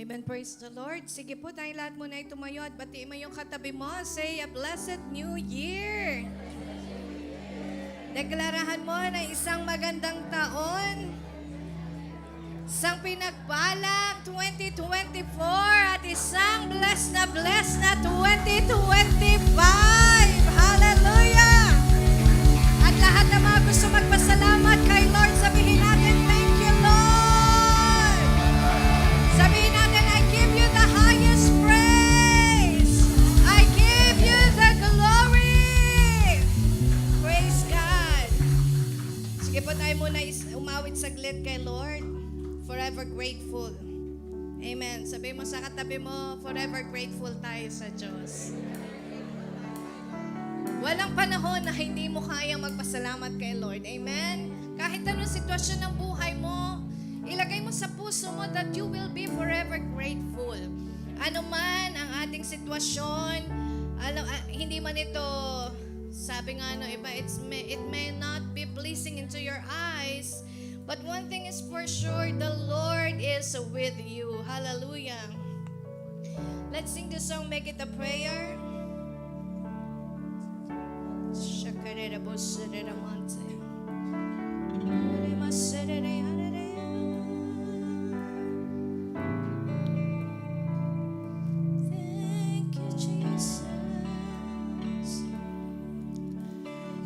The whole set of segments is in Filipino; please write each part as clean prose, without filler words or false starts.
Amen. Praise the Lord. Sige po, tayong lahat muna ay tumayo at batiin mo yung katabi mo. Say a blessed new year. Deklarahan mo na isang magandang taon, isang pinagpalak 2024 at isang blessed na 2025. Hallelujah! At lahat ng mga gusto magpasalamat kay Lord, sabihin natin, thank you, Lord! Sabihin natin, I give you the highest praise. I give you the glory. Praise God. Sige po tayo muna umawit saglit kay Lord. Forever grateful. Amen. Sabihin mo sa katabi mo, forever grateful tayo sa Diyos. Walang panahon na hindi mo kayang magpasalamat kay Lord. Amen? Kahit anong sitwasyon ng buhay mo, ilagay mo sa puso mo that you will be forever grateful. Ano man ang ating sitwasyon, hindi man ito, sabi nga no, iba, it may not be pleasing into your eyes, but one thing is for sure, the Lord is with you. Hallelujah. Let's sing this song, make it a prayer. Shakarera bosera monte. Rema serere harere. Thank you, Jesus.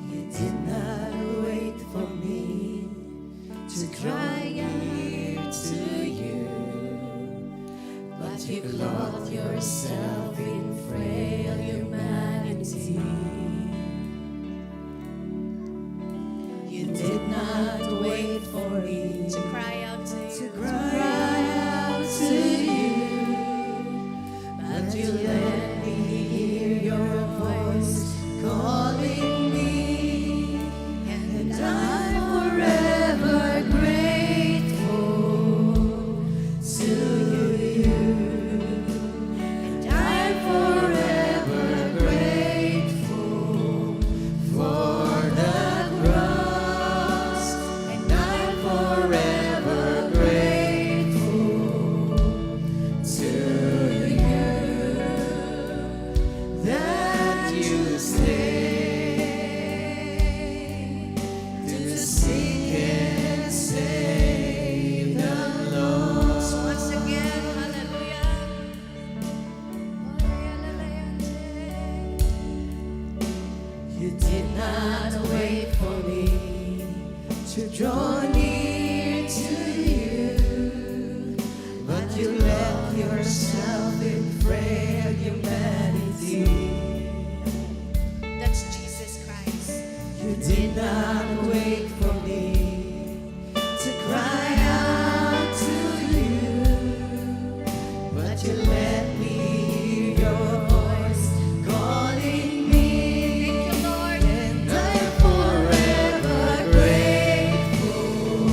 You did not wait for me to cry out to you, but you clothed yourself in frail humanity. You did not wait for me To cry out to to you. cry out to you, but you let me hear your voice calling me, and I'm forever grateful to you, and I'm forever grateful for the cross, and I'm forever grateful to you that you stay to seek and save the lost. Once again, hallelujah. You did not wait for me to draw near to you, but you left yourself in frail humanity. That's Jesus Christ. You did not wait for me to cry out to you, but you let me hear your voice calling me. Thank you, Lord. And I'm forever grateful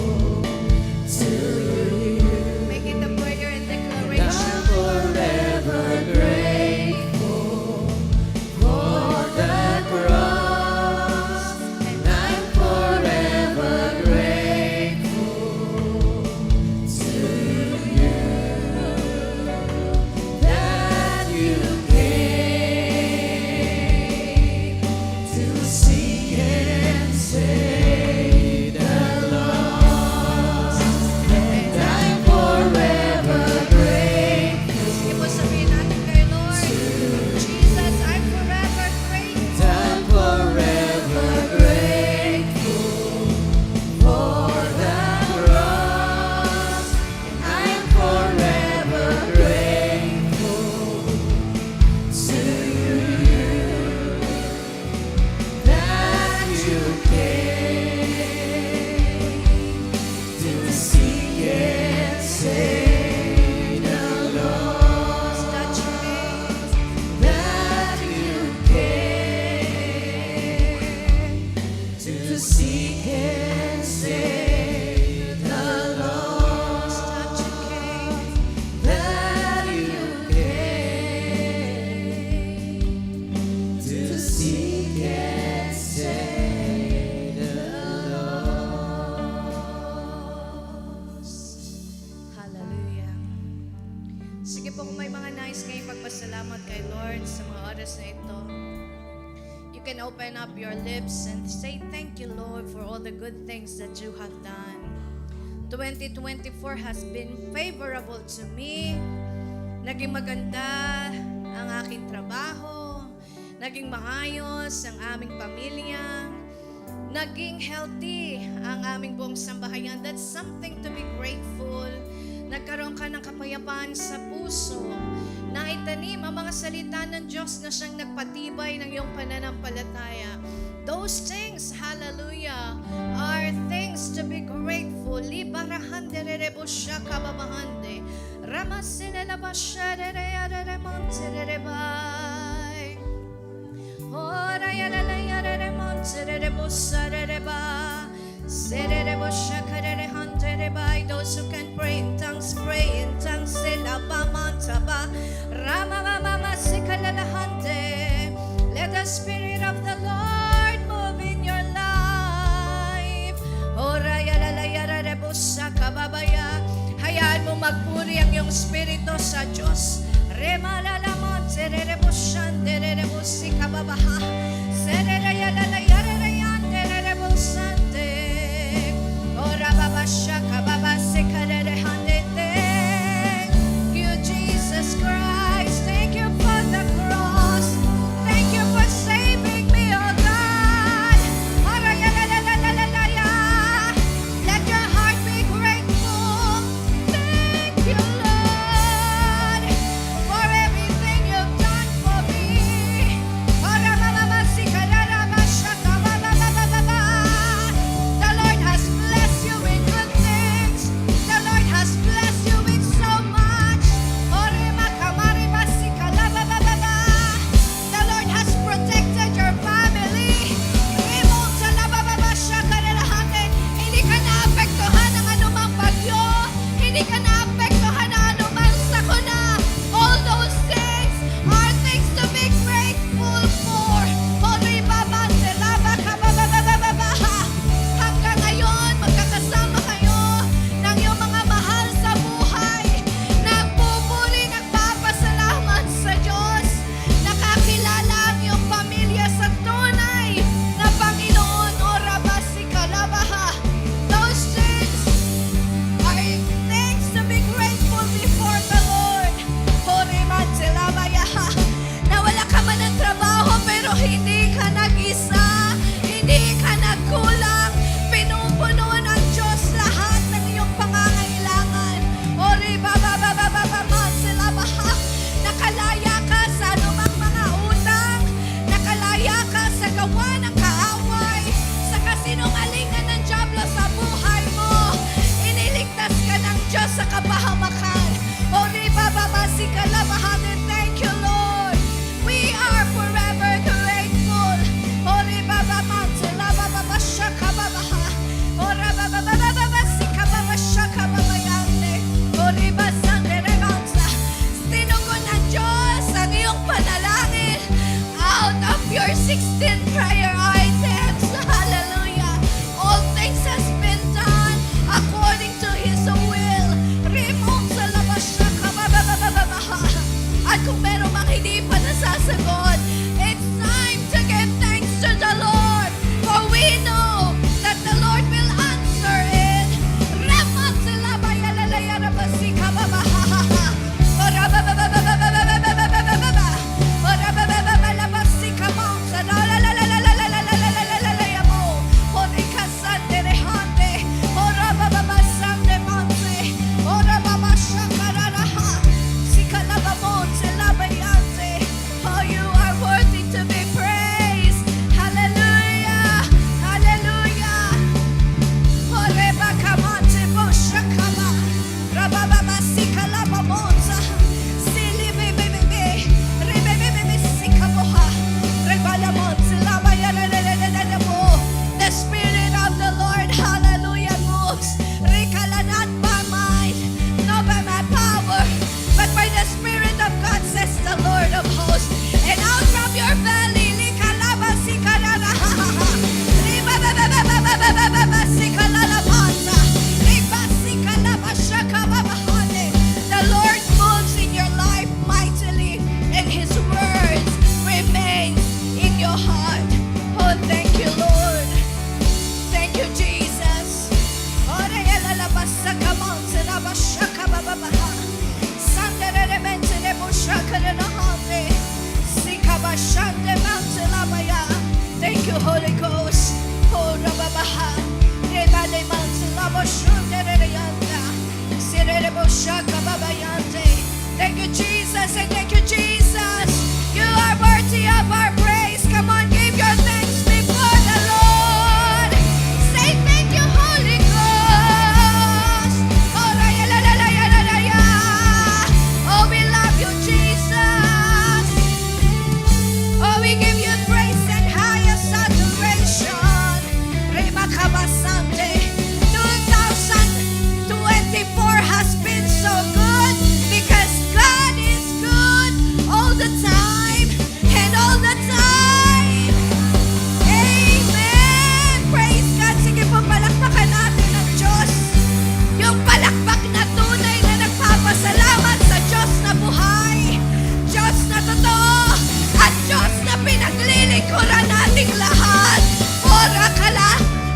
magpasalamat kay Lord sa mga oras na ito. You can open up your lips and say, thank you, Lord, for all the good things that you have done. 2024 has been favorable to me. Naging maganda ang aking trabaho. Naging maayos ang aming pamilya. Naging healthy ang aming buong sambahayan. That's something to be grateful. Nagkaroon ka ng kapayapaan sa puso. Naitanim ang mga salita ng Diyos na siyang nagpatibay ng iyong pananampalataya. Those things, hallelujah, are things to be grateful. Libarahande rerebusha kababahande. Ramasinelabasha rereyareremonte rerebay. Ora yaralayararemonte rerebusa rerebay. Those who can pray in tongues, pray in tongues. Let the Spirit of the Lord move in your life. Hayaan mo magpuri ang iyong spirito sa Diyos. Thank you, Jesus Christ. Thank you for the cross. Thank you for saving me, oh God. Let your heart be grateful. Thank you, Lord, for everything you've done for me. shakababaha. Sandere mentele bushakere nahame. Sikabashande mantelabaya. Thank you, Holy Ghost. Oh, rababaha. Rebale mantelabo shundere yanda. Sirere bushakababayande. Thank you, Jesus, and thank you, Jesus. You are worthy of our praise. Come on, give your thanks before the Lord. Say thank you, Holy Ghost. Oh, raya, la, la, la, ya, la, la, ya. Oh, we love you, Jesus. Oh, we give you praise and highest adoration. Rema kabasante. 2024 has been so good because God is good all the time and all the time. Amen. Praise God. Sige po, palakpakan natin ang Diyos. Yung palakpak na tunay na nagpapasalamat sa Diyos na buhay, Diyos na totoo, at Diyos na pinaglilingkuran nating lahat. Ora kala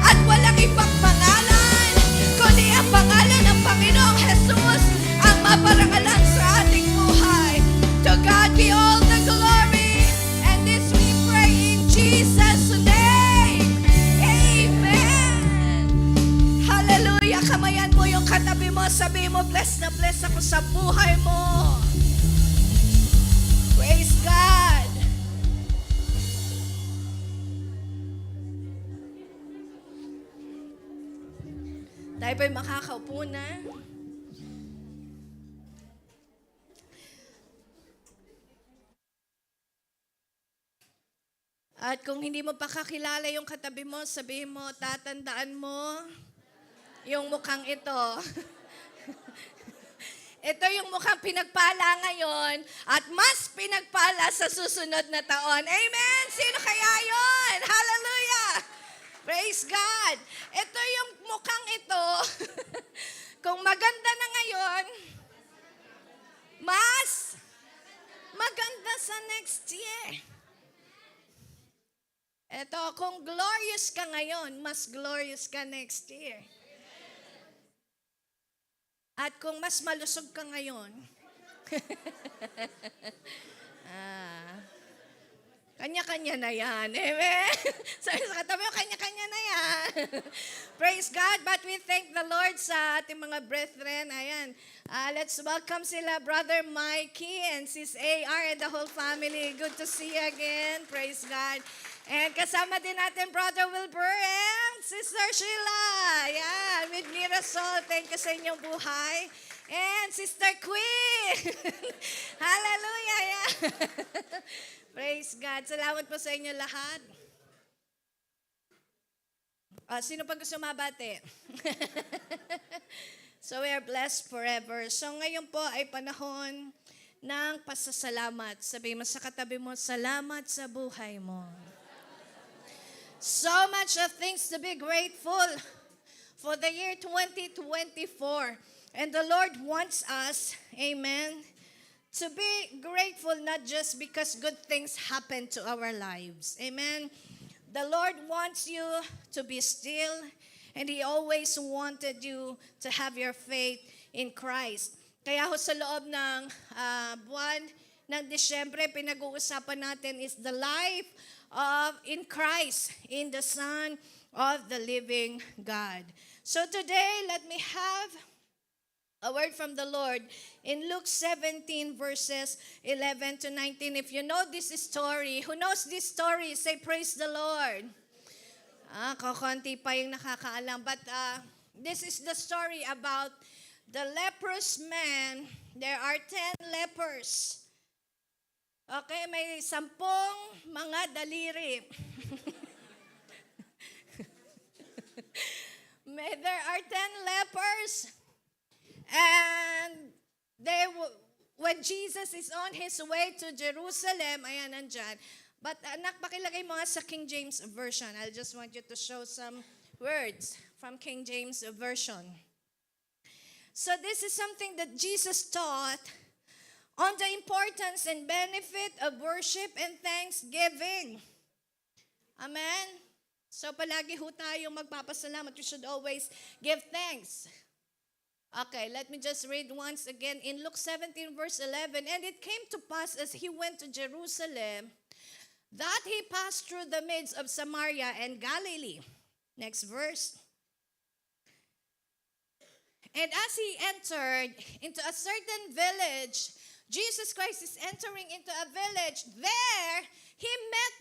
at walang ibang pangalan, kundi ang pangalan ng Panginoong Jesus ang maparangalan sa ating buhay. To God be all the glory, and this we pray in Jesus' name. Amen. Hallelujah. Kamayan mo yung katabi mo, sabi mo, bless na bless ako sa buhay mo. Praise God. Tayo po'y makakaupo na. At kung hindi mo pa kakilala yung katabi mo, sabihin mo, tatandaan mo yung mukhang ito. Ito yung mukhang pinagpala ngayon at mas pinagpala sa susunod na taon. Amen! Sino kaya yon? Hallelujah! Praise God! Ito yung mukhang ito. Kung maganda na ngayon, mas maganda sa next year. Ito, kung glorious ka ngayon, mas glorious ka next year. At kung mas malusog ka ngayon, kanya-kanya na yan. Amen? Sabi sa katabi mo, kanya-kanya na yan. Praise God. But we thank the Lord sa ating mga brethren. Ayan. Let's welcome sila, Brother Mikey and Sis AR and the whole family. Good to see you again. Praise God. And kasama din natin Brother Wilbur and Sister Sheila. Ayan. With Mirasol. Thank you sa inyong buhay. And Sister Queen. Hallelujah. Yeah. Praise God. Salamat po sa inyo lahat. Sino pa gusto mabati? So we are blessed forever. So ngayon po ay panahon ng pasasalamat. Sabi mo sa katabi mo, salamat sa buhay mo. So much of things to be grateful for the year 2024. And the Lord wants us, amen, to be grateful not just because good things happen to our lives. Amen. The Lord wants you to be still, and He always wanted you to have your faith in Christ. Kaya ho sa loob ng buwan ng Disyembre, pinag-uusapan natin is the life of in Christ, in the Son of the living God. So today, let me have a word from the Lord in Luke 17 verses 11 to 19. If you know this story, who knows this story, say praise the Lord. Kakunti pa yung nakakaalam. But this is the story about the leprous man. There are 10 lepers. Okay, may 10 mga daliri. There are 10 lepers. And when Jesus is on His way to Jerusalem, ayan, nandyan. But anak, pakilagay mo nga sa King James Version. I just want you to show some words from King James Version. So this is something that Jesus taught on the importance and benefit of worship and thanksgiving. Amen? So palagi ho tayong magpapasalamat. You should always give thanks. Okay, let me just read once again in Luke 17 verse 11. And it came to pass as he went to Jerusalem that he passed through the midst of Samaria and Galilee. Next verse. And as he entered into a certain village, Jesus Christ is entering into a village. There, he met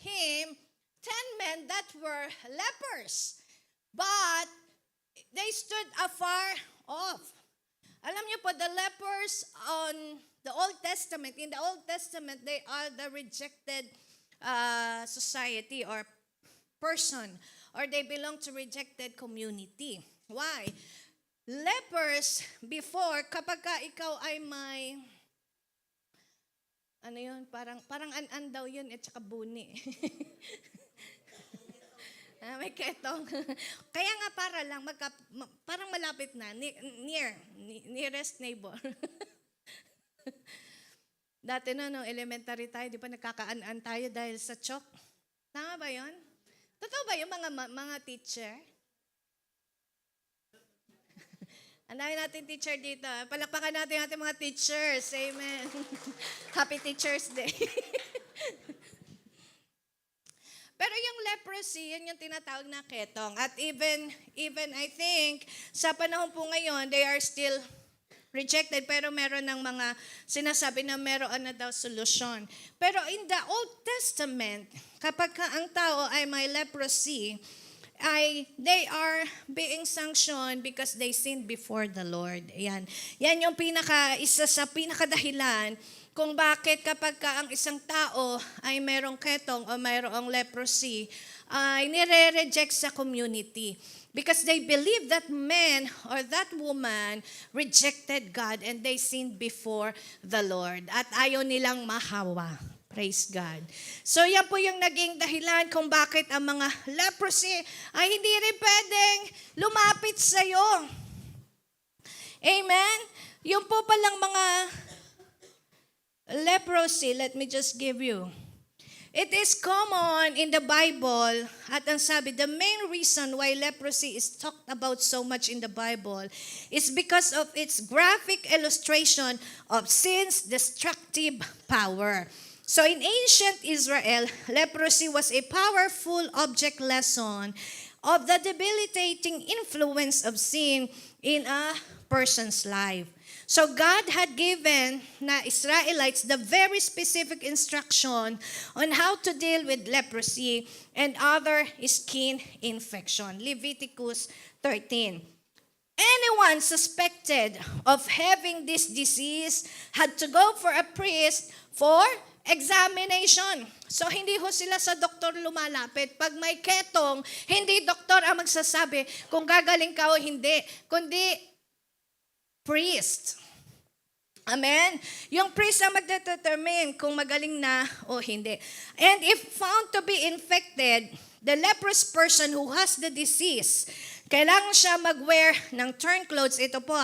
him 10 men that were lepers. But they stood afar off. Alam niyo po, the lepers on the Old Testament, in the Old Testament, they are the rejected society or person, or they belong to rejected community. Why? Lepers before, kapag ka ikaw ay may, ano yun, parang an-an daw yun, at saka buni. May ketong. Kaya nga parang malapit na, nearest neighbor. Dati no, elementary tayo, di ba nagkakaan-an tayo dahil sa chalk? Tama ba yun? Totoo ba yung mga teacher? Ang dami natin teacher dito. Palakpakan natin ating mga teachers. Amen. Happy Teacher's Day. Pero yung leprosy, yun yung tinatawag na ketong. At even I think, sa panahon po ngayon, they are still rejected. Pero meron ng mga sinasabi na meron na daw solusyon. Pero in the Old Testament, kapag ang tao ay may leprosy, they are being sanctioned because they sinned before the Lord. Yan yung isa sa pinakadahilan kung bakit kapag ang isang tao ay merong ketong o mayroong leprosy, ay nire-reject sa community. Because they believe that man or that woman rejected God and they sinned before the Lord. At ayaw nilang mahawa. Praise God. So yan po yung naging dahilan kung bakit ang mga leprosy ay hindi rin pwedeng lumapit sa iyo. Amen? Yung po palang mga leprosy, let me just give you. It is common in the Bible, at ang sabi, the main reason why leprosy is talked about so much in the Bible is because of its graphic illustration of sin's destructive power. So in ancient Israel, leprosy was a powerful object lesson of the debilitating influence of sin in a person's life. So God had given na Israelites the very specific instruction on how to deal with leprosy and other skin infection. Leviticus 13. Anyone suspected of having this disease had to go for a priest for examination. So, hindi ho sila sa doktor lumalapit. Pag may ketong, hindi doktor ang magsasabi kung gagaling ka o hindi, kundi priest. Amen? Yung priest ang magdetermine kung magaling na o hindi. And if found to be infected, the leprous person who has the disease, kailangan siya mag-wear ng turncloths. Ito po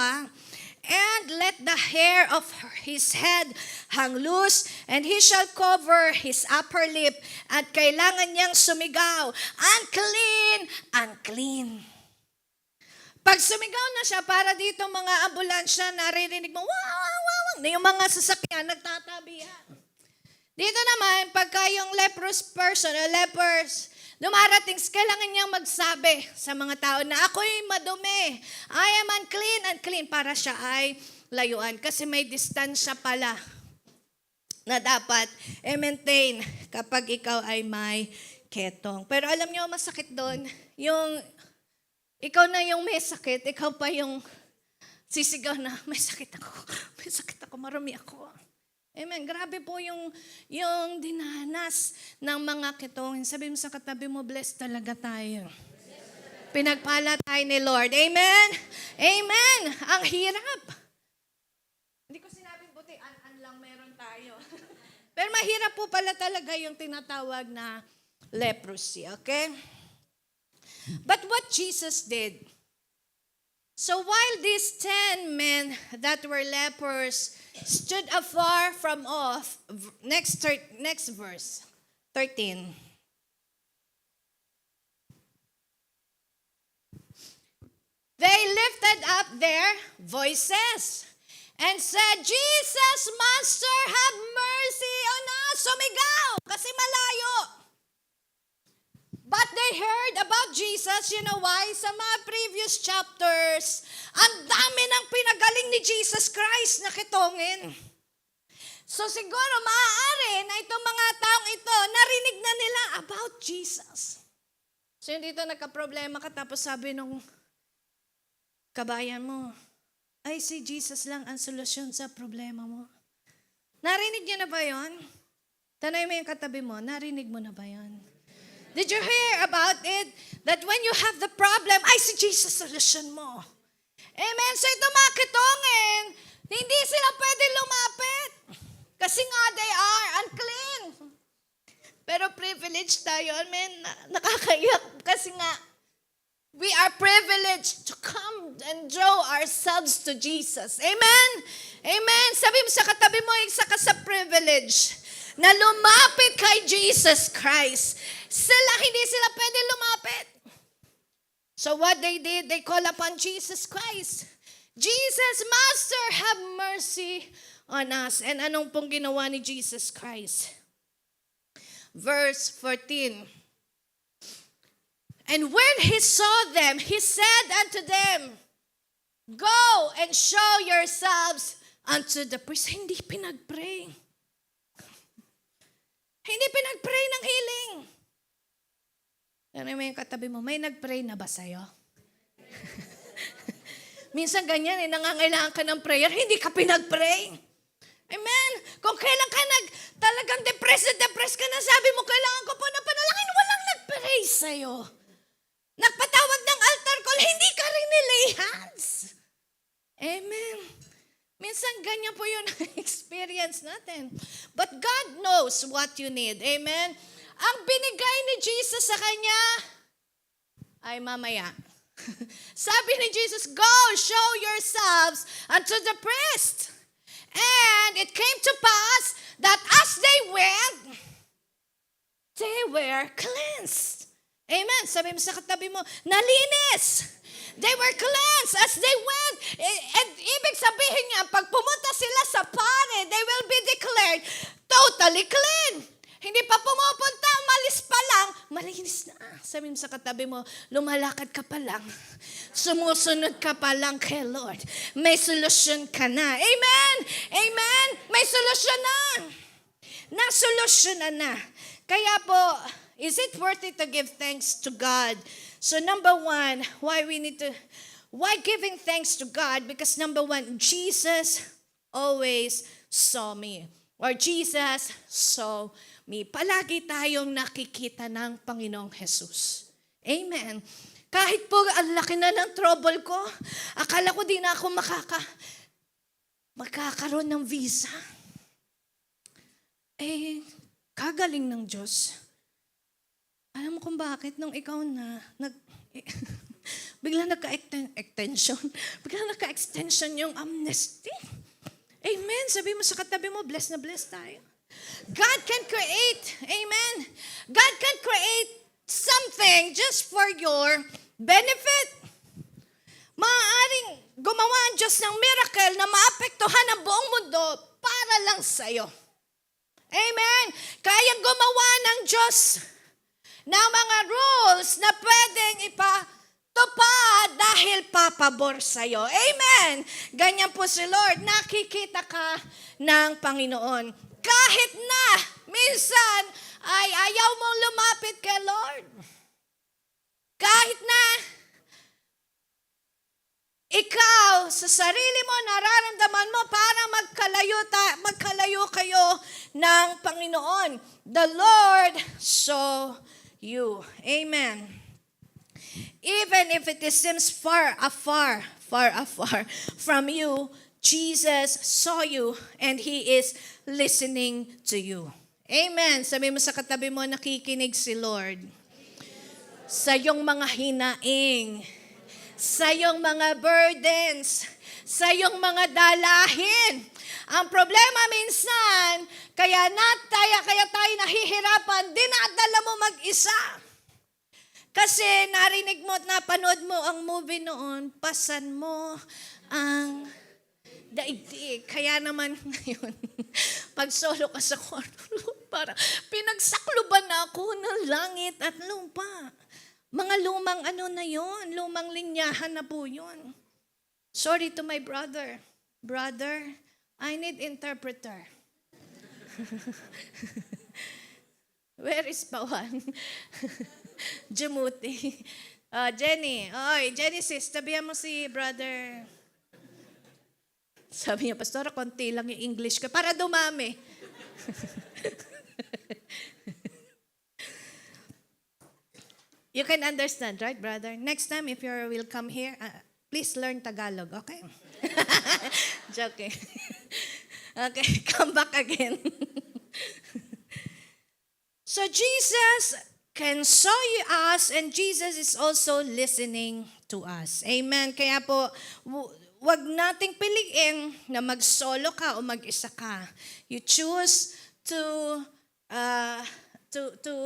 and let the hair of his head hang loose, and he shall cover his upper lip, at kailangan niyang sumigaw, unclean, unclean. Pag sumigaw na siya, para dito mga ambulansya, naririnig mo, wow, wow, wow, na yung mga sasakyan, nagtatabihan. Dito naman, pagka yung leprous person, lepers, dumarating, kailangan niyang magsabi sa mga tao na ako'y madumi. I am unclean, unclean, para siya ay layuan. Kasi may distansya pala na dapat i-maintain kapag ikaw ay may ketong. Pero alam niyo, masakit doon, yung ikaw na yung may sakit, ikaw pa yung sisigaw na, may sakit ako, marami ako. Amen. Grabe po yung dinanas ng mga ketongin. Sabi mo sa katabi mo, blessed talaga tayo. Pinagpala tayo ni Lord. Amen? Amen. Ang hirap. Hindi ko sinabing buti, an lang meron tayo. Pero mahirap po pala talaga yung tinatawag na leprosy. Okay? But what Jesus did, so while these 10 men that were lepers stood afar from off, next verse, 13. They lifted up their voices and said, Jesus, Master, have mercy on us. Sumigaw, kasi malayo. But they heard about Jesus, you know why? Sa mga previous chapters, ang dami ng pinagaling ni Jesus Christ na kitongin. So siguro maaari na itong mga taong ito, narinig na nila about Jesus. So yung dito nagka-problema ka, tapos sabi nung kabayan mo, ay si Jesus lang ang solusyon sa problema mo. Narinig niyo na ba yun? Tanay mo yung katabi mo, narinig mo na ba yun? Did you hear about it? That when you have the problem, ay si Jesus solution mo. Amen? So ito mga kitongin, hindi sila pwede lumapit. Kasi nga they are unclean. Pero privileged tayo. Amen? Nakakaiyak. Kasi nga, we are privileged to come and draw ourselves to Jesus. Amen? Amen? Sabi mo sa katabi mo, isa ka sa privilege na lumapit kay Jesus Christ. Hindi sila pwede lumapit. So what they did, they call upon Jesus Christ. Jesus, Master, have mercy on us. And anong pong ginawa ni Jesus Christ? Verse 14. And when he saw them, he said unto them, Go and show yourselves unto the priest. Hindi pinag-pray. Hindi pinag-pray ng healing. Ano mo yung katabi mo, may nag-pray na ba sa'yo? Minsan ganyan, nangangailangan ka ng prayer, hindi ka pinag-pray. Amen? Kung kailan ka talagang depressed ka na, sabi mo, kailangan ko po na panalangin, walang nag-pray sa'yo. Nagpatawag ng altar call, hindi ka rin nilay hands. Amen? Minsan ganyan po yung experience natin. But God knows what you need. Amen? Ang binigay ni Jesus sa kanya ay mamaya. Sabi ni Jesus, Go, show yourselves unto the priest. And it came to pass that as they went, they were cleansed. Amen. Sabi mo sa katabi mo, nalinis. They were cleansed as they went. And ibig sabihin niya, pag pumunta sila sa pare, they will be declared totally clean. Hindi pa pumupunta, malis pa lang, malinis na. Sabi mo sa katabi mo, lumalakad ka pa lang. Sumusunod ka pa lang kay Lord. May solusyon ka na. Amen? Amen? May solusyon na. Nasolusyonan na. Kaya po, is it worth it to give thanks to God? So number one, why giving thanks to God? Because number one, Jesus always saw me. Or Jesus saw me. Palagi tayong nakikita ng Panginoong Jesus. Amen. Kahit po ang laki na ng trouble ko, akala ko di na ako magkakaroon ng visa. Kagaling ng Diyos. Alam mo kung bakit nung ikaw na bigla nagka-extension. Bigla nagka-extension yung amnesty. Amen. Sabi mo sa katabi mo, bless na bless tayo. God can create, amen. God can create something just for your benefit. Maaaring gumawa ang Diyos ng miracle na maapektuhan ang buong mundo para lang sa'yo. Amen. Kaya gumawa ng Diyos ng mga rules na pwedeng ipatupad dahil papabor sa'yo. Amen. Ganyan po si Lord. Nakikita ka ng Panginoon. Kahit na minsan ay ayaw mong lumapit kay Lord. Kahit na ikaw sa sarili mo nararamdaman mo para magkalayo kayo ng Panginoon. The Lord saw you. Amen. Even if it seems far afar from you, Jesus saw you and He is listening to you. Amen. Sabi mo sa katabi mo, nakikinig si Lord. Sa iyong mga hinaing, sa iyong mga burdens, sa iyong mga dalahin. Ang problema minsan, kaya tayo nahihirapan, dinadala mo mag-isa. Kasi narinig mo at napanood mo ang movie noon, pasan mo ang daigdig. Kaya naman ngayon, pag solo ka sa kwarto, para pinagsakloban na ako ng langit at lupa. Mga lumang ano na yon, lumang linyahan na po yun. Sorry to my brother. Brother, I need interpreter. Where is Pawan? Jumuti. Jenny. Oy, Genesis, tabihan mo si brother. Sabi niya, Pastora, konti lang yung English ko para dumami. You can understand, right, brother? Next time, if you will come here, please learn Tagalog, okay? Joking. Okay, come back again. So Jesus can show you us and Jesus is also listening to us. Amen. Kaya po, wag nating piliin na mag-solo ka o mag-isa ka. You choose to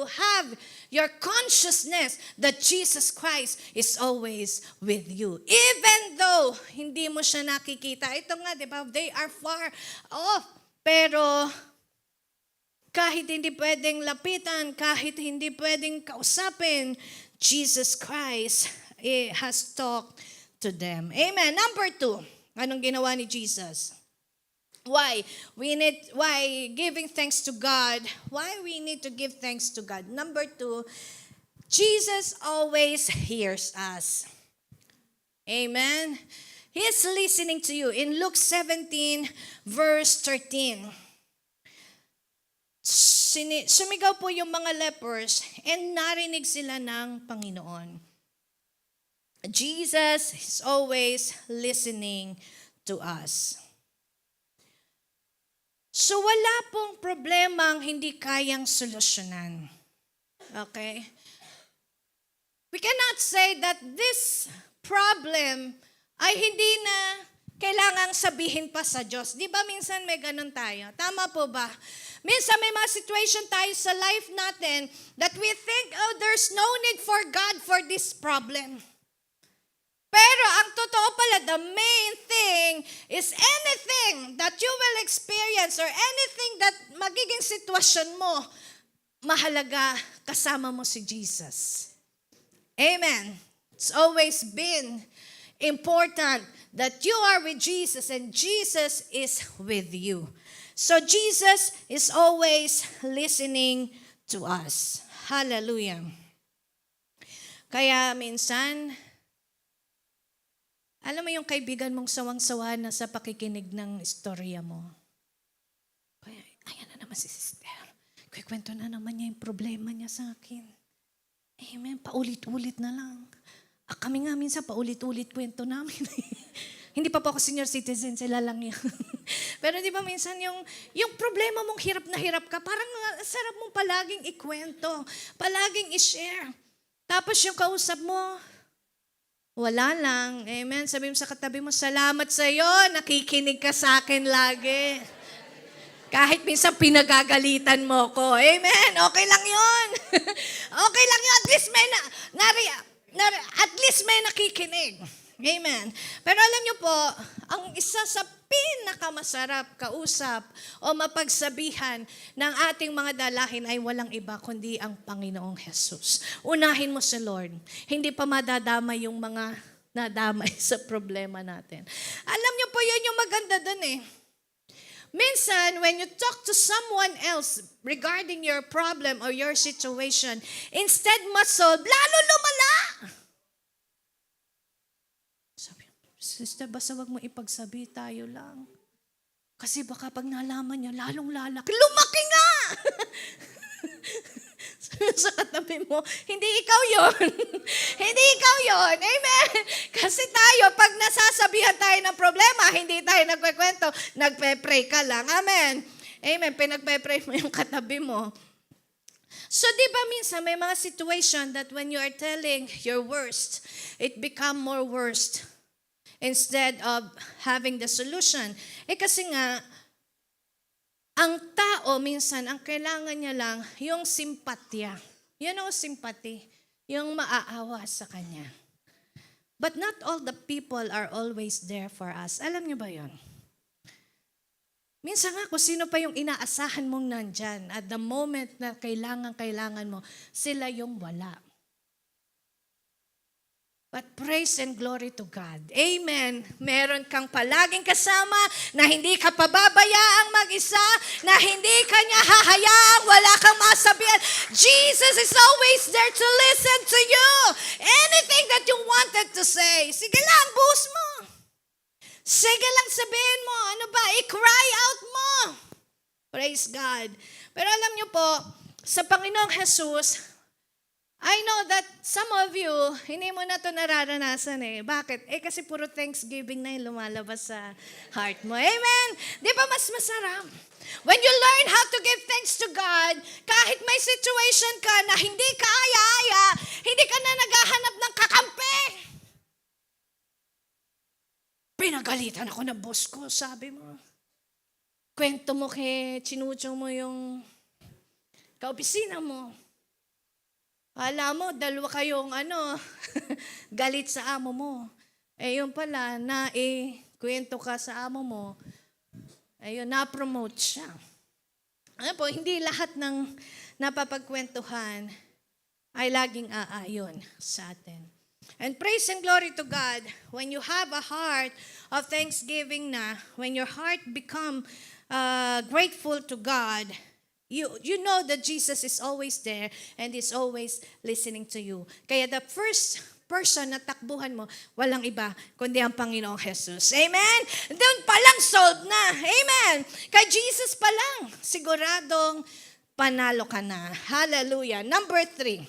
have your consciousness that Jesus Christ is always with you. Even though hindi mo siya nakikita. Ito nga, di ba? They are far off. Pero kahit hindi pwedeng lapitan, kahit hindi pwedeng kausapin, Jesus Christ has talked to them. Amen. Number 2, anong ginawa ni Jesus? Why giving thanks to God? Why we need to give thanks to God? Number 2, Jesus always hears us. Amen. He is listening to you. In Luke 17, verse 13, sumigaw po yung mga lepers and narinig sila ng Panginoon. Jesus is always listening to us. So wala pong problemang hindi kayang solusyonan. Okay? We cannot say that this problem ay hindi na kailangang sabihin pa sa Diyos. Di ba minsan may ganun tayo? Tama po ba? Minsan may mga situation tayo sa life natin that we think, oh, there's no need for God for this problem. Pero ang totoo pala, the main thing is anything that you will experience or anything that magiging sitwasyon mo, mahalaga kasama mo si Jesus. Amen. It's always been important that you are with Jesus and Jesus is with you. So Jesus is always listening to us. Hallelujah. Kaya minsan, alam mo yung kaibigan mong sawang-sawa na sa pakikinig ng istorya mo. Kaya, ayan na naman si sister. Kikwento na naman niya yung problema niya sa akin. Amen, paulit-ulit na lang. Kami nga minsan paulit-ulit kwento namin. Hindi pa po ako senior citizen, sila lang yan. Pero di ba minsan yung problema mong hirap na hirap ka, parang sarap mong palaging ikwento, palaging i-share. Tapos yung kausap mo, wala lang. Amen. Sabi mo sa katabi mo, salamat sa iyo, nakikinig ka sa akin lagi. Kahit minsan pinagagalitan mo ko. Amen. Okay lang yun. Okay lang yun. At least may nakikinig. Amen. Pero alam niyo po, ang isa sa pinakamasarap kausap o mapagsabihan ng ating mga dalahin ay walang iba kundi ang Panginoong Jesus. Unahin mo si Lord. Hindi pa madadamay yung mga nadamay sa problema natin. Alam niyo po, yun yung maganda dun eh. Minsan, when you talk to someone else regarding your problem or your situation, instead ma-solve, lalo lumala. Sister, basta wag mo ipagsabi, tayo lang. Kasi baka pag nalaman niya, lalong lalaki. Lumaki nga! Sa katabi mo, hindi ikaw yon. Hindi ikaw yon. Amen. Kasi tayo, pag nasasabihan tayo ng problema, hindi tayo nagkwekwento, nagpe-pray ka lang. Amen. Amen. Pinagpe-pray mo yung katabi mo. So, di ba minsan may mga situation that when you are telling your worst, it become more worst instead of having the solution. Kasi nga, ang tao minsan, ang kailangan niya lang, yung simpatya. You know, sympathy. yung maaawa sa Kanya. But not all the people are always there for us. Alam niyo ba yon? Minsan nga kung sino pa yung inaasahan mong nandyan, at the moment na kailangan mo, sila yung wala. But praise and glory to God. Amen. Meron kang palaging kasama na hindi ka pababayaang mag-isa, na hindi ka niya hahayaang wala kang masabihan. Jesus is always there to listen to you. Anything that you wanted to say, sige lang, buhos mo. Sige lang sabihin mo. Ano ba? I-cry out mo. Praise God. Pero alam niyo po, sa Panginoong Jesus, I know that some of you, hindi mo na ito nararanasan eh. Bakit? Kasi puro thanksgiving na yung lumalabas sa heart mo. Amen? Di ba mas masarap? When you learn how to give thanks to God, kahit may situation ka na hindi ka aya-aya, hindi ka na naghahanap ng kakampi. Pinagalitan ako ng boss ko, sabi mo. Kwento mo chinucho mo yung kaopisina mo. Alam mo, dalawa kayong galit sa amo mo. Yun pala, kwento ka sa amo mo, na-promote siya. Ano po, hindi lahat ng napapagkwentuhan ay laging aayon sa atin. And praise and glory to God, when you have a heart of thanksgiving na, when your heart become grateful to God, You know that Jesus is always there and is always listening to you. Kaya the first person na takbuhan mo, walang iba kundi ang Panginoong Jesus. Amen? Doon pa lang solved na. Amen? Kay Jesus pa lang, siguradong panalo ka na. Hallelujah. Number 3.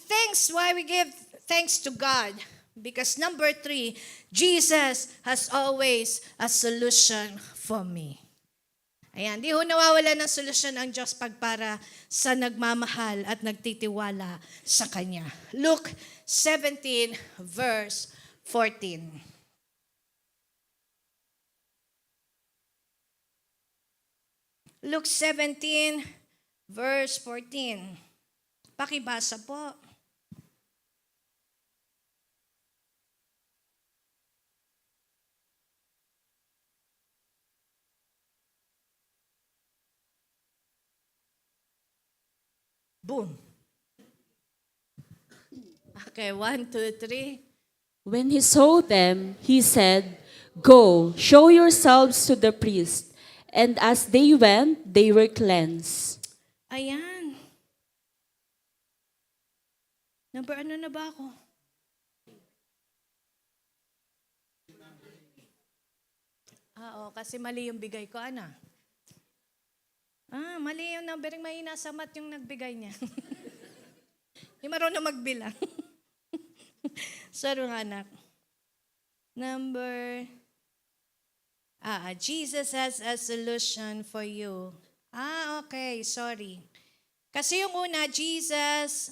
Thanks why we give thanks to God. Because number 3, Jesus has always a solution for me. Ayan, di ho nawawala ng solusyon ang Diyos para sa nagmamahal at nagtitiwala sa Kanya. Luke 17 verse 14. Luke 17 verse 14. Pakibasa po. Boom. Okay, 1, 2, 3. When he saw them, he said, "Go, show yourselves to the priest." And as they went, they were cleansed. Ayan. Number ano na ba ako? Kasi mali yung bigay ko, mali yung numbering, may nasa mat yung nagbigay niya. Yung marunong magbilang. Sorry anak. Number, Jesus has a solution for you. Okay, sorry. Kasi yung una, Jesus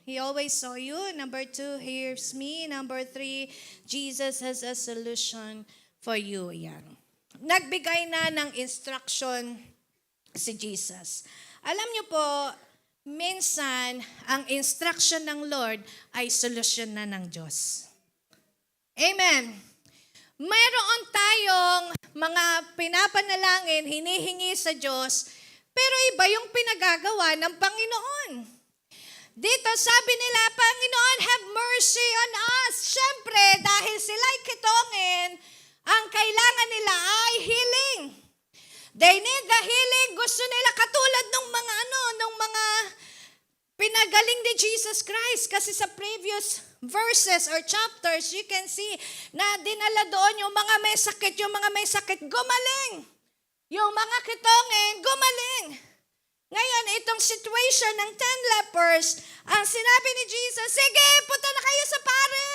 He always saw you. Number 2, hears me. Number 3, Jesus has a solution for you. Yan. Nagbigay na ng instruction si Jesus. Alam niyo po, minsan, ang instruction ng Lord ay solusyon na ng Diyos. Amen. Mayroon tayong mga pinapanalangin, hinihingi sa Diyos, pero iba yung pinagagawa ng Panginoon. Dito sabi nila, Panginoon, have mercy on us. Siyempre, dahil sila'y kitongin, ang kailangan nila ay healing. They need the healing. Gusto nila katulad ng mga pinagaling ni Jesus Christ. Kasi sa previous verses or chapters, you can see na dinala doon yung mga may sakit, gumaling. Yung mga kitongin, gumaling. Ngayon, itong situation ng 10 lepers, ang sinabi ni Jesus, sige, punta na kayo sa pare.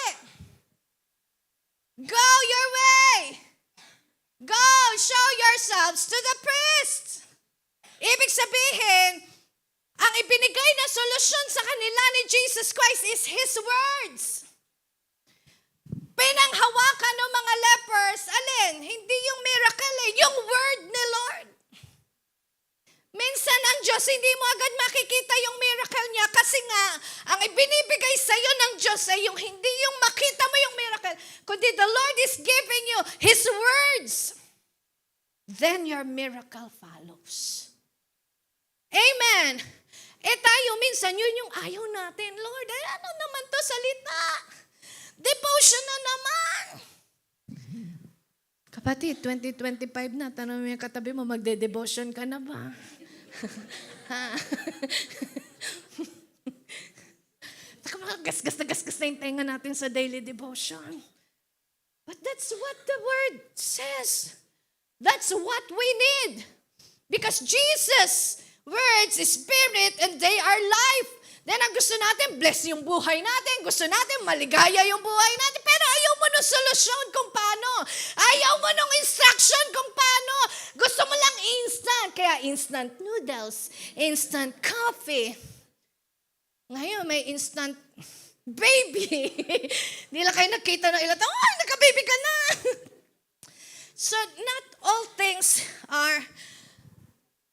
Go your way. Go, show yourselves to the priest. Ibig sabihin, ang ibinigay na solusyon sa kanila ni Jesus Christ is His words. Pinanghawakan ng mga lepers, hindi yung miracle, yung word ni Lord. Minsan ang Diyos Diyos, hindi mo agad makikita yung miracle niya kasi nga, ang ibinibigay sa'yo ng Diyos ay yung hindi yung makita mo yung miracle, kundi the Lord is giving you His words. Then your miracle follows. Amen. Tayo minsan, yun yung ayaw natin. Lord, ano naman to salita? Devotion na naman. Kapatid, 2025 na. Tanong mo yung katabi mo, magde-devotion ka na ba? Gasgas na yung tenga natin sa daily devotion. But that's what the word says. That's what we need. Because Jesus' words is spirit and they are life. Then ang gusto natin, bless yung buhay natin. Gusto natin, maligaya yung buhay natin. Pero ayaw mo ng solusyon kung paano. Ayaw mo ng instruction kung paano. Gusto mo lang instant. Kaya instant noodles, instant coffee. Ngayon, may instant baby. Hindi lang kayo nakita ng ilan. Oh, nagka-baby ka na. So, not all things are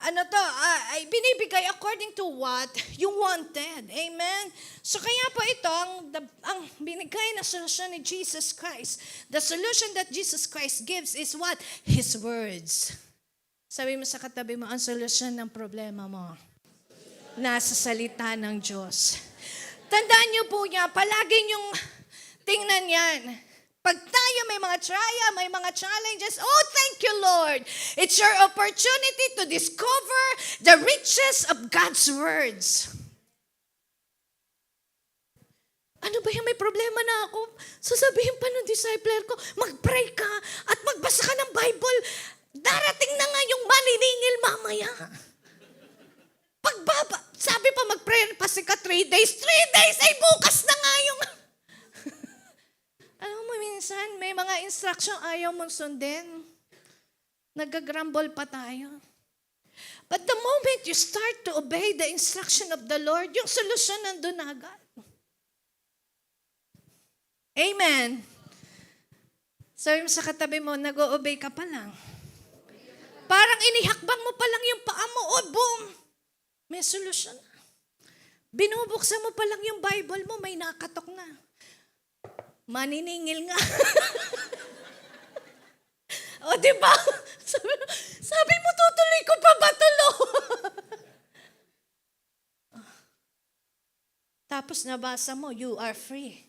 ay binibigay according to what you wanted. Amen? So kaya po ito, ang binigay na solusyon ni Jesus Christ. The solution that Jesus Christ gives is what? His words. Sabi mo sa katabi mo, ang solusyon ng problema mo, nasa salita ng Diyos. Tandaan niyo po niya, palagi niyong tingnan yan. Pag tayo may mga trial, may mga challenges, oh, thank you, Lord. It's your opportunity to discover the riches of God's words. Ano ba yung may problema na ako? Sasabihin pa ng discipler ko, mag-pray ka at magbasa ka ng Bible. Darating na nga yung maniningil mamaya. Sabi pa mag-pray pa si ka 3 days. 3 days ay bukas na nga yung... Alam mo, minsan, may mga instruction ayaw mong sundin. Nag-grumble pa tayo. But the moment you start to obey the instruction of the Lord, yung solusyon nandun agad. Amen. Sabi mo sa katabi mo, nag-o-obey ka pa lang. Parang inihakbang mo pa lang yung paa mo, oh, boom! May solusyon na. Binubuksan mo pa lang yung Bible mo, may nakatok na. Maniningil nga. O, diba? Sabi mo, tutuloy ko pa ba tulo? Tapos nabasa mo, you are free.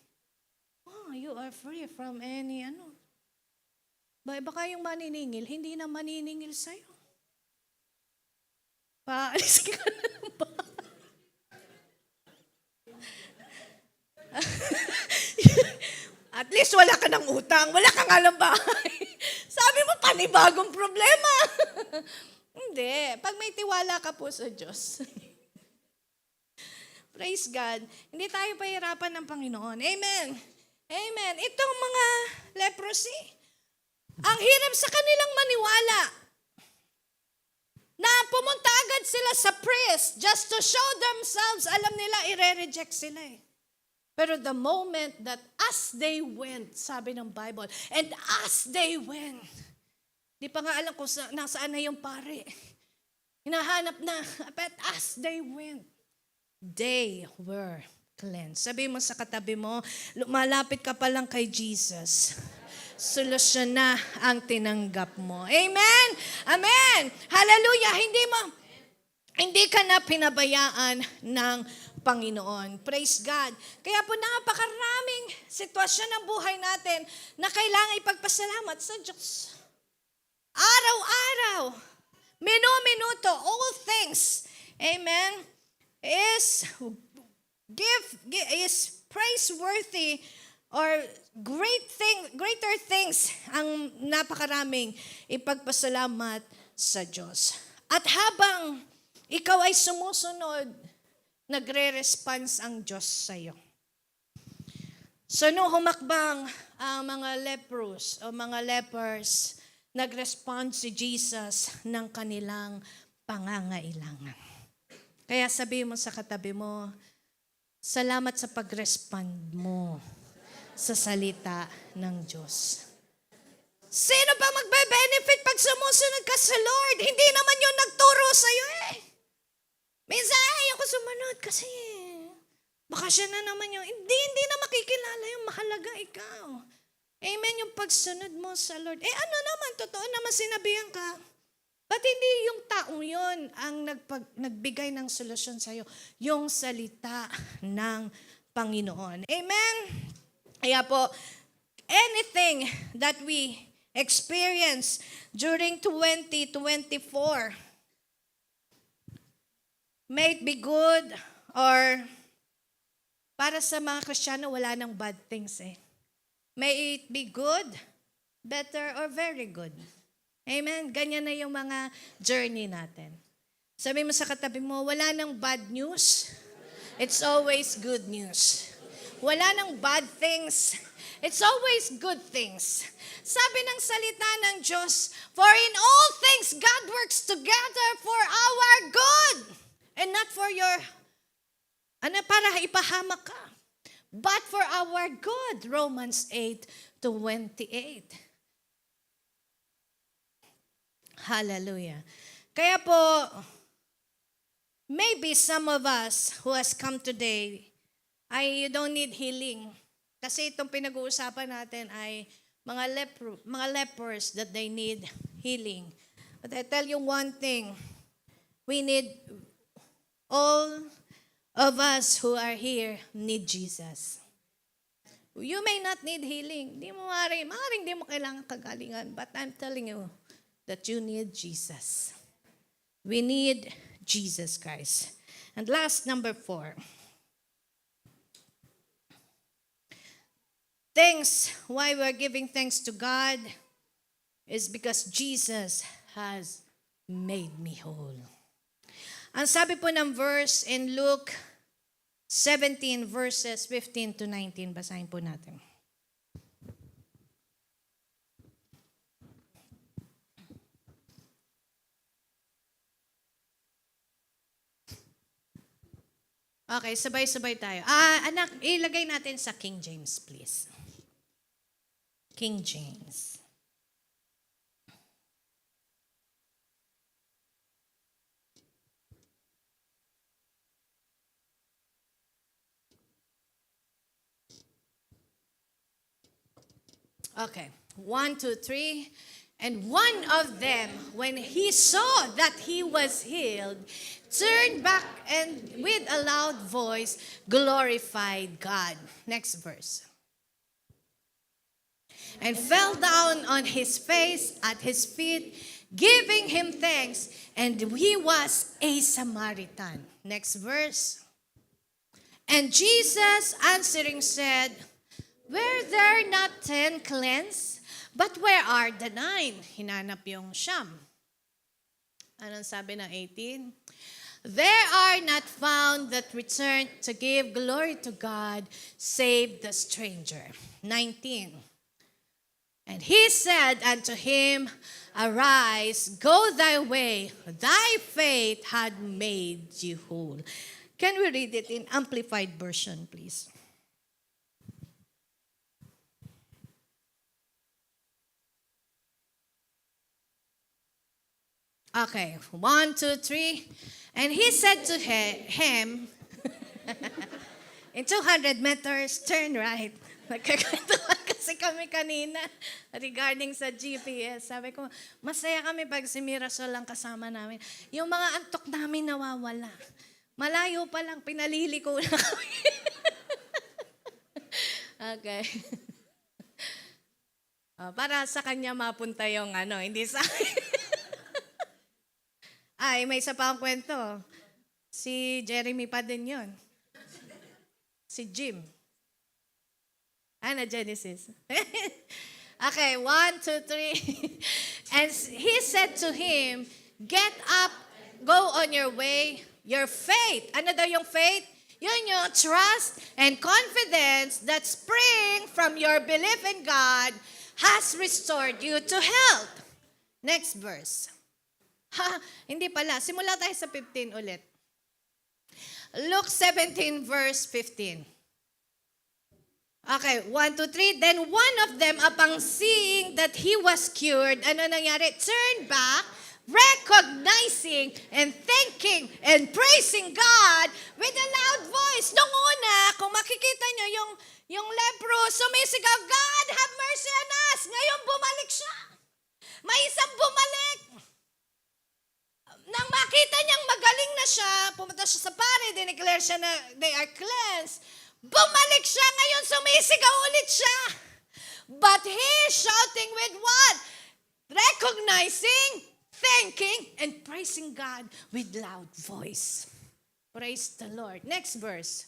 Oh, you are free from any Baka yung maniningil, hindi na maniningil sa'yo. Paalis ka na ba? At least wala ka ng utang, wala kang alam bahay. Sabi mo, panibagong problema. Hindi. Pag may tiwala ka po sa Diyos. Praise God. Hindi tayo pahirapan ng Panginoon. Amen. Amen. Itong mga leprosy, ang hirap sa kanilang maniwala na pumunta agad sila sa priest just to show themselves. Alam nila, ire-reject sila eh. Pero the moment that as they went, sabi ng Bible, and as they went, di pa nga alam kung nasaan na yung pare. Hinahanap na, but as they went, they were cleansed. Sabi mo sa katabi mo, lumalapit ka pa lang kay Jesus. Solusyon na ang tinanggap mo. Amen? Amen! Hallelujah! Hindi ka na pinabayaan ng Panginoon. Praise God. Kaya po napakaraming sitwasyon ng buhay natin na kailangan ipagpasalamat sa Diyos. Araw-araw, minuto, all things, amen, is praiseworthy or greater things ang napakaraming ipagpasalamat sa Diyos. At habang ikaw ay sumusunod, nagre-response ang Diyos sa iyo. So nung humakbang ang mga lepers, nag-respond si Jesus ng kanilang pangangailangan. Kaya sabi mo sa katabi mo, salamat sa pag-respond mo sa salita ng Diyos. Sino ba magbe-benefit pag sumusunod ka sa Lord? Hindi naman yun nagturo sa iyo eh. Minsan, ayaw ko sumunod kasi baka siya na naman yung, hindi na makikilala yung mahalaga ikaw. Amen, yung pagsunod mo sa Lord. Ano naman, totoo naman sinabihan ka. Ba't hindi yung taong yon ang nagbigay ng solusyon sa'yo? Yung salita ng Panginoon. Amen? Kaya po, anything that we experience during 2024, may it be good or para sa mga Kristiyano, wala nang bad things eh. May it be good, better, or very good. Amen? Ganyan na yung mga journey natin. Sabi mo sa katabi mo, wala nang bad news. It's always good news. Wala nang bad things. It's always good things. Sabi ng salita ng Diyos, for in all things God works together for our good. And not for your, para ipahamak ka. But for our good, Romans 8:28. Hallelujah. Kaya po, maybe some of us who has come today, you don't need healing. Kasi itong pinag-uusapan natin ay mga lepers that they need healing. But I tell you one thing, all of us who are here need Jesus. You may not need healing. Maaaring di mo kailangan kagalingan. But I'm telling you that you need Jesus. We need Jesus Christ. And last, number 4. Why we're giving thanks to God is because Jesus has made me whole. Ang sabi po ng verse in Luke 17 verses 15 to 19, basahin po natin. Okay, sabay-sabay tayo. Anak, ilagay natin sa King James, please. King James. Okay, 1, 2, 3. And one of them, when he saw that he was healed, turned back and with a loud voice glorified God. Next verse. And fell down on his face at his feet, giving him thanks. And he was a Samaritan. Next verse. And Jesus answering said, were there not 10 cleansed? But where are the 9? Hinanap yung siyam. Anong sabi ng 18? There are not found that returned to give glory to God, save the stranger. 19. And he said unto him, arise, go thy way, thy faith had made you whole. Can we read it in Amplified Version, please? Okay, 1, 2, 3. And he said to him, in 200 meters, turn right. Nagkakatuwa kasi kami kanina regarding sa GPS. Sabi ko, masaya kami pag si Mirasol lang kasama namin. Yung mga antok namin nawawala. Malayo pa lang, pinaliliko na kami. Okay. Para sa kanya mapunta yung hindi sa akin. Ay, may isa pa ang kwento. Si Jeremy pa din yun. Si Jim. Na Genesis. Okay, 1, 2, 3. And he said to him, get up, go on your way. Your faith. Ano daw yung faith? Yun yung trust and confidence that spring from your belief in God has restored you to health. Next verse. Hindi pala. Simula tayo sa 15 ulit. Luke 17 verse 15. Okay, 1, 2, 3. Then one of them, upon seeing that he was cured, ano nangyari? Turned back recognizing and thanking and praising God with a loud voice. Nung una, kung makikita nyo, yung lepro, sumisigaw, God, have mercy on us. Ngayon, bumalik siya. May isang bumalik. Nang makita niyang magaling na siya, pumunta siya sa pare, dineclare siya na they are cleansed. Bumalik siya, ngayon sumisigaw ulit siya. But he's shouting with what? Recognizing, thanking, and praising God with loud voice. Praise the Lord. Next verse.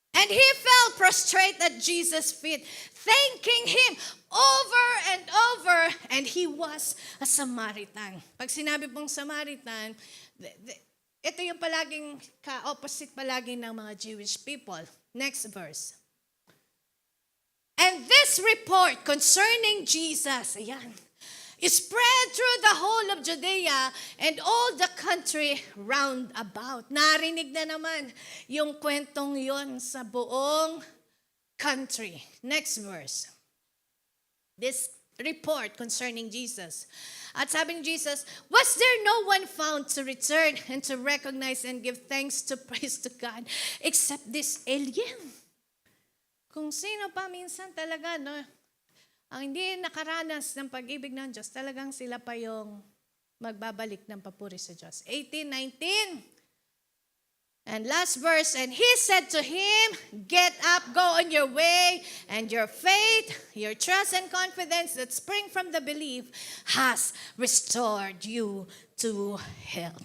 And he fell prostrate at Jesus' feet, thanking him over and over. And he was a Samaritan. Pag sinabi pong Samaritan, ito yung palaging ka-opposite palagi ng mga Jewish people. Next verse. And this report concerning Jesus, ayan, spread through the whole of Judea and all the country round about. Narinig na naman yung kwentong yon sa buong country. Next verse. This report concerning Jesus. At sabi ni Jesus, was there no one found to return and to recognize and give thanks to praise to God except this alien? Kung sino pa minsan talaga, no, ang hindi nakaranas ng pag-ibig ng Diyos, talagang sila pa yung magbabalik ng papuri sa Diyos. 18:19. And last verse, and he said to him, get up, go on your way, and your faith, your trust and confidence that spring from the belief has restored you to health.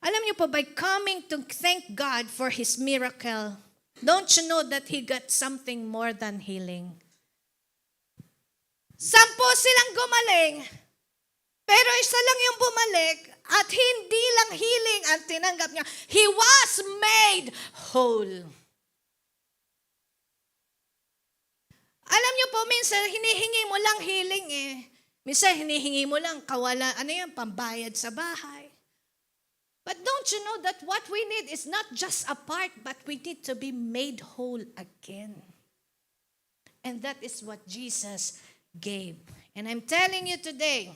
Alam niyo po, by coming to thank God for His miracle, don't you know that he got something more than healing? 10 silang gumaling, pero isa lang yung bumalik at hindi lang healing ang tinanggap niya. He was made whole. Alam niyo po, minsan hinihingi mo lang healing eh. Minsan hinihingi mo lang kawalan, pambayad sa bahay. But don't you know that what we need is not just a part, but we need to be made whole again. And that is what Jesus gave. And I'm telling you today,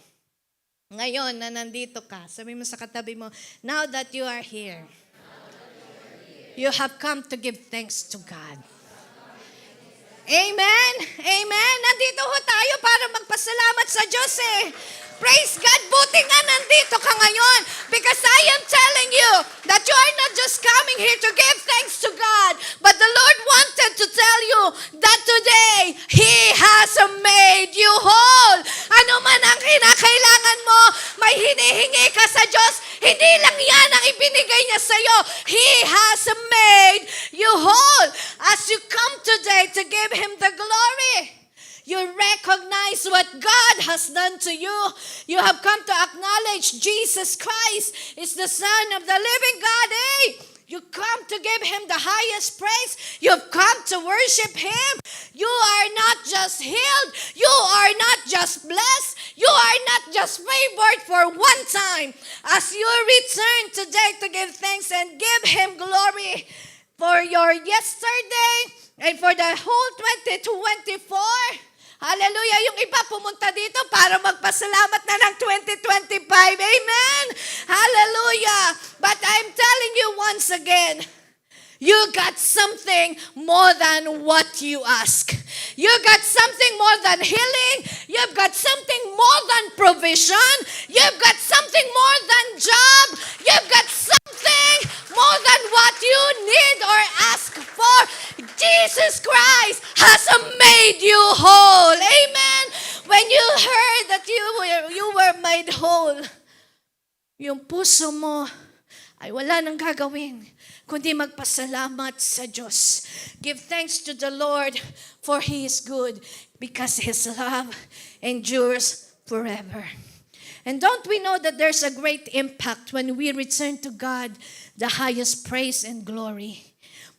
ngayon na nandito ka, sabi mo sa katabi mo, now that you are here, you have come to give thanks to God. Amen? Amen? Nandito ho tayo para magpasalamat sa Diyos eh. Praise God, buti nga nandito ka ngayon because I am telling you that you are not just coming here to give thanks to God, but the Lord wanted to tell you that today, He has made you whole. Ano man ang kinakailangan mo, may hinihingi ka sa Diyos, hindi lang yan ang ibinigay niya sa iyo. He has made you whole. As you come today to give Him the glory, you recognize what God has done to you. You have come to acknowledge Jesus Christ is the Son of the living God. Hey, you come to give Him the highest praise. You've come to worship Him. You are not just healed. You are not just blessed. You are not just favored for one time. As you return today to give thanks and give Him glory for your yesterday and for the whole 2024. Hallelujah. Yung iba pumunta dito para magpasalamat na ng 2025. Amen. Hallelujah. But I'm telling you once again, you got something more than what you ask. You got something more than healing. You've got something more than provision. You've got something more than job. You've got something more than what you need or ask for. Jesus Christ has made you whole. Amen. When you heard that you were made whole, yung puso mo ay wala nang gagawin kundi magpasalamat sa Diyos. Give thanks to the Lord for He is good because His love endures forever. And don't we know that there's a great impact when we return to God the highest praise and glory?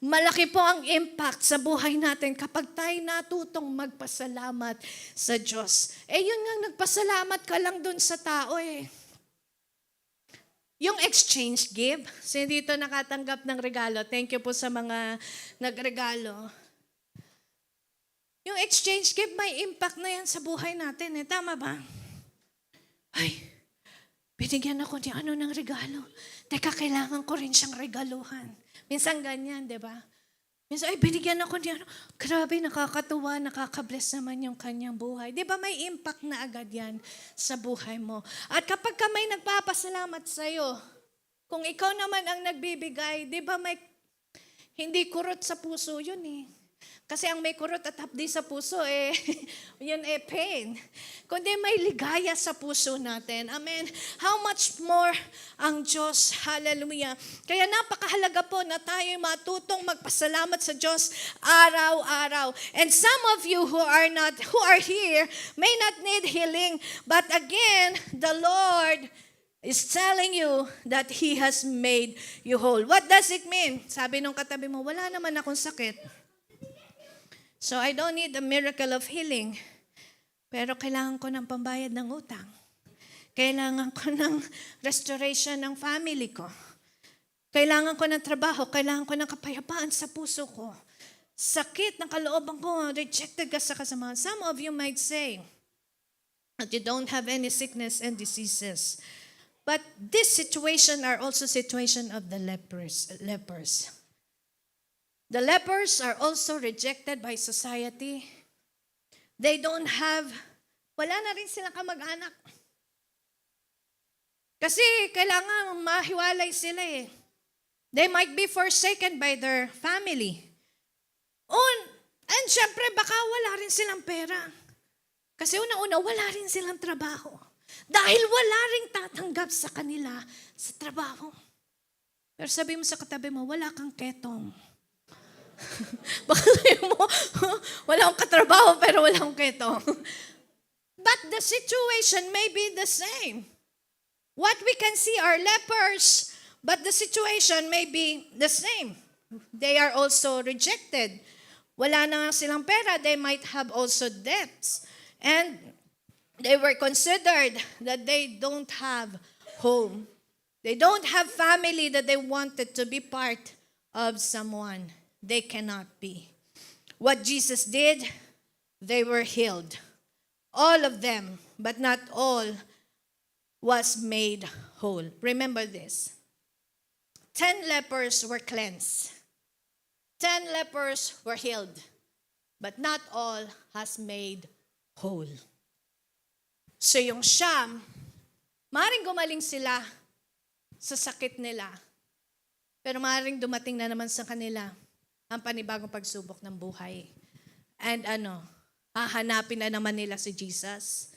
Malaki po ang impact sa buhay natin kapag tayo natutong magpasalamat sa Diyos. Yun nga, nagpasalamat ka lang dun sa tao eh. Yung exchange give, sino dito nakatanggap ng regalo? Thank you po sa mga nagregalo. Yung exchange give, may impact na yan sa buhay natin eh. Tama ba? ay, binigyan ako ni ano ng regalo. Teka, kailangan ko rin siyang regaluhan. Minsan ganyan, di ba? Minsan, ay, binigyan ako ni ano. Grabe, nakakatuwa, nakakabless naman yung kanyang buhay. Di ba may impact na agad yan sa buhay mo? At kapag ka may nagpapasalamat sa'yo, kung ikaw naman ang nagbibigay, di ba may hindi kurot sa puso yun eh. Kasi ang may kurot at hapdi sa puso yun pain. Kundi may ligaya sa puso natin. Amen. How much more ang Diyos. Hallelujah. Kaya napakahalaga po na tayo matutong magpasalamat sa Diyos araw-araw. And some of you who are here may not need healing. But again, the Lord is telling you that He has made you whole. What does it mean? Sabi nung katabi mo, wala naman akong sakit. So I don't need a miracle of healing. Pero kailangan ko ng pambayad ng utang. Kailangan ko ng restoration ng family ko. Kailangan ko ng trabaho. Kailangan ko ng kapayapaan sa puso ko. Sakit ng kalooban ko. Rejected ka sa kasamahan. Some of you might say that you don't have any sickness and diseases. But this situation are also situation of the lepers. The lepers are also rejected by society. They don't have, wala na rin silang kamag-anak. Kasi kailangan mahiwalay sila eh. They might be forsaken by their family. And syempre baka wala rin silang pera. Kasi una-una wala rin silang trabaho. Dahil wala rin tatanggap sa kanila sa trabaho. Pero sabi mo sa katabi mo, wala kang ketong. Baka sabi mo, wala akong katrabaho pero wala akong ketong. But the situation may be the same. What we can see are lepers, but the situation may be the same. They are also rejected. Wala na silang pera. They might have also debts. And they were considered that they don't have home. They don't have family that they wanted to be part of someone. They cannot be. What Jesus did, they were healed. All of them, but not all, was made whole. Remember this. 10 lepers were cleansed. 10 lepers were healed. But not all has made whole. So yung siyam, maaaring gumaling sila sa sakit nila. Pero maaaring dumating na naman sa kanila ang panibagong pagsubok ng buhay. And hahanapin na naman nila si Jesus.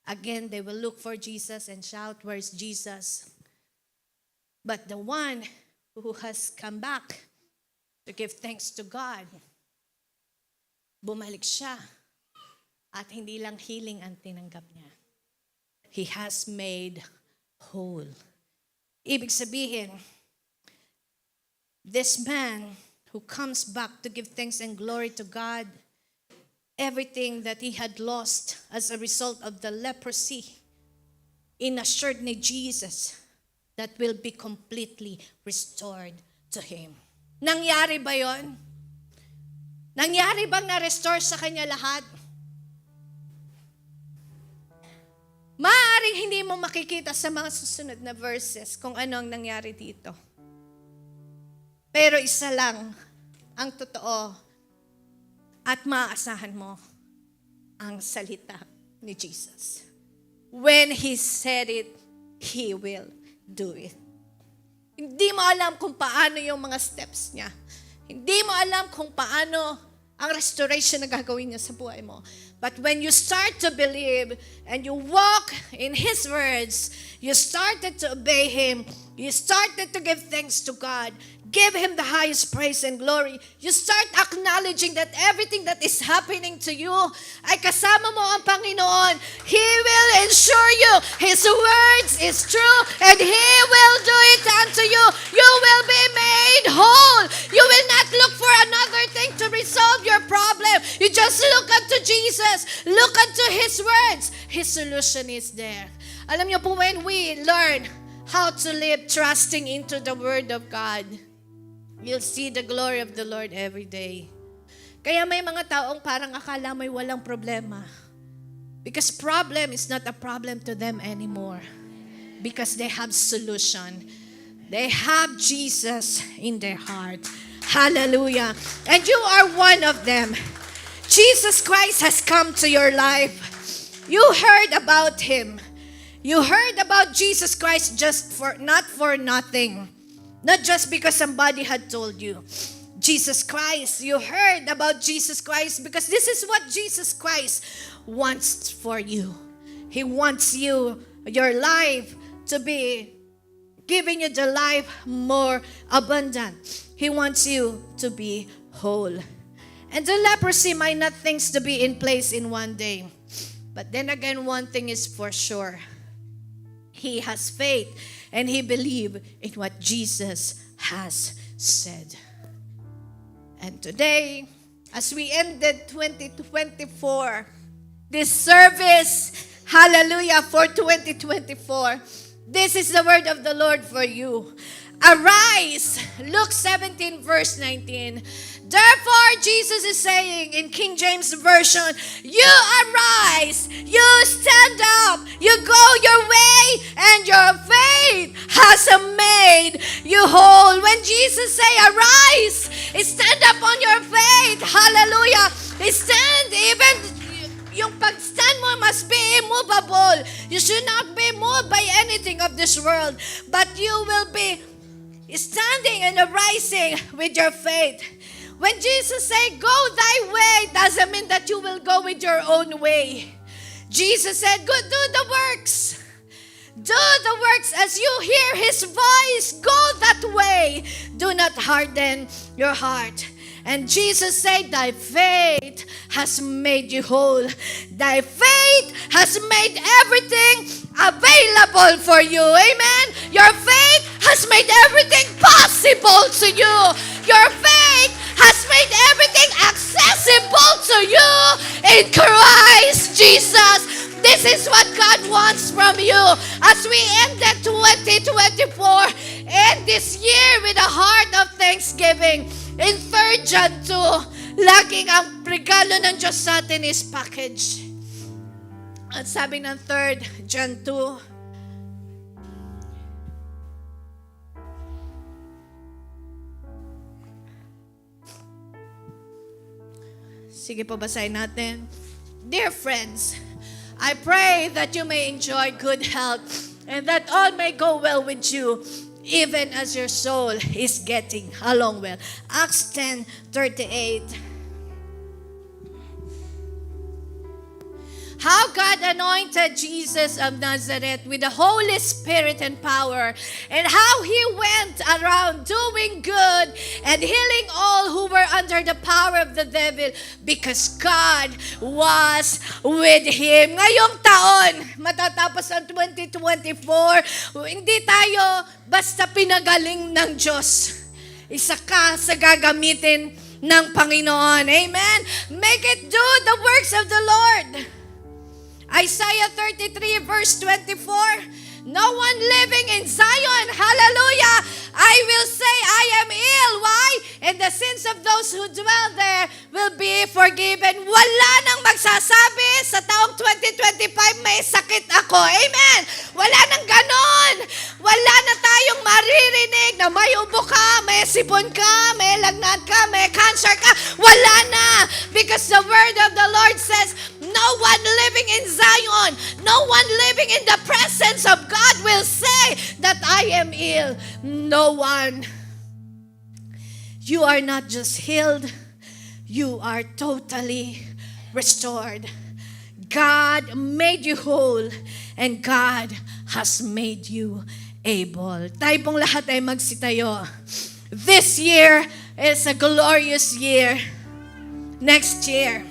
Again, they will look for Jesus and shout, "Where's Jesus?" But the one who has come back to give thanks to God, bumalik siya. At hindi lang healing ang tinanggap niya. He has made whole. Ibig sabihin, this man who comes back to give thanks and glory to God, everything that he had lost as a result of the leprosy, inassured ni Jesus that will be completely restored to him. Nangyari ba yon? Nangyari bang na-restore sa kanya lahat? Maaaring hindi mo makikita sa mga susunod na verses kung ano ang nangyari dito. Pero isa lang ang totoo at maaasahan mo ang salita ni Jesus. When He said it, He will do it. Hindi mo alam kung paano yung mga steps niya. Hindi mo alam kung paano ang restoration na gagawin niya sa buhay mo. But when you start to believe and you walk in His words, you started to obey Him, you started to give thanks to God, give Him the highest praise and glory, you start acknowledging that everything that is happening to you ay kasama mo ang Panginoon. He will ensure you. His words is true and He will do it unto you. You will be made whole. You will not look for another thing to resolve your problem. You just look unto Jesus. Look unto His words. His solution is there. Alam niyo po, when we learn how to live trusting into the Word of God, you'll see the glory of the Lord every day. Kaya may mga taong parang akala may walang problema. Because problem is not a problem to them anymore. Because they have solution. They have Jesus in their heart. Hallelujah. And you are one of them. Jesus Christ has come to your life. You heard about Him. You heard about Jesus Christ not for nothing. Not just because somebody had told you. Jesus Christ, you heard about Jesus Christ because this is what Jesus Christ wants for you. He wants your life to be giving you the life more abundant. He wants you to be whole. And the leprosy might not things to be in place in one day. But then again, one thing is for sure. He has faith and he believes in what Jesus has said. And today, as we ended 2024, this service, hallelujah, for 2024, this is the word of the Lord for you. Arise, Luke 17 verse 19. Therefore, Jesus is saying in King James Version, you arise, you stand up, you go your way, and your faith has made you whole. When Jesus say arise, stand up on your faith. Hallelujah. Stand even yung pag-stand mo must be immovable. You should not be moved by anything of this world, but you will be standing and arising with your faith. When Jesus say, go thy way, doesn't mean that you will go with your own way. Jesus said, go do the works. Do the works as you hear His voice. Go that way. Do not harden your heart. And Jesus said, thy faith has made you whole. Thy faith has made everything available for you. Amen? Your faith has made everything possible to you. Your faith has made everything accessible to you in Christ Jesus. This is what God wants from you. As we ended 2024, end this year with a heart of thanksgiving. In 3 John 2, laging ang regalo ng Diyos sa atin is package. At sabi ng 3 John 2, sige po, basahin natin. Dear friends, I pray that you may enjoy good health and that all may go well with you, even as your soul is getting along well. Acts 10:38. How God anointed Jesus of Nazareth with the Holy Spirit and power, and how He went around doing good and healing all who were under the power of the devil, because God was with Him. Ngayong taon, matatapos ang 2024, hindi tayo basta pinagaling ng Diyos. Isa ka sa gagamitin ng Panginoon. Amen? Make it do the works of the Lord. Isaiah 33 verse 24, no one living in Zion, hallelujah, I will say I am ill. Why? And the sins of those who dwell there will be forgiven. Wala nang magsasabi sa taong 2025 may sakit ako. Amen. Wala nang ganon. Wala na tayong maririnig na may ubo ka, may sipon ka, may lagnat ka, may cancer ka. Wala na. Because the word of the Lord says, no one living in Zion, no one living in the presence of God will say that I am ill. No one. You are not just healed, you are totally restored. God made you whole and God has made you able. Tayo pong lahat ay magsitayo. This year is a glorious year. Next year,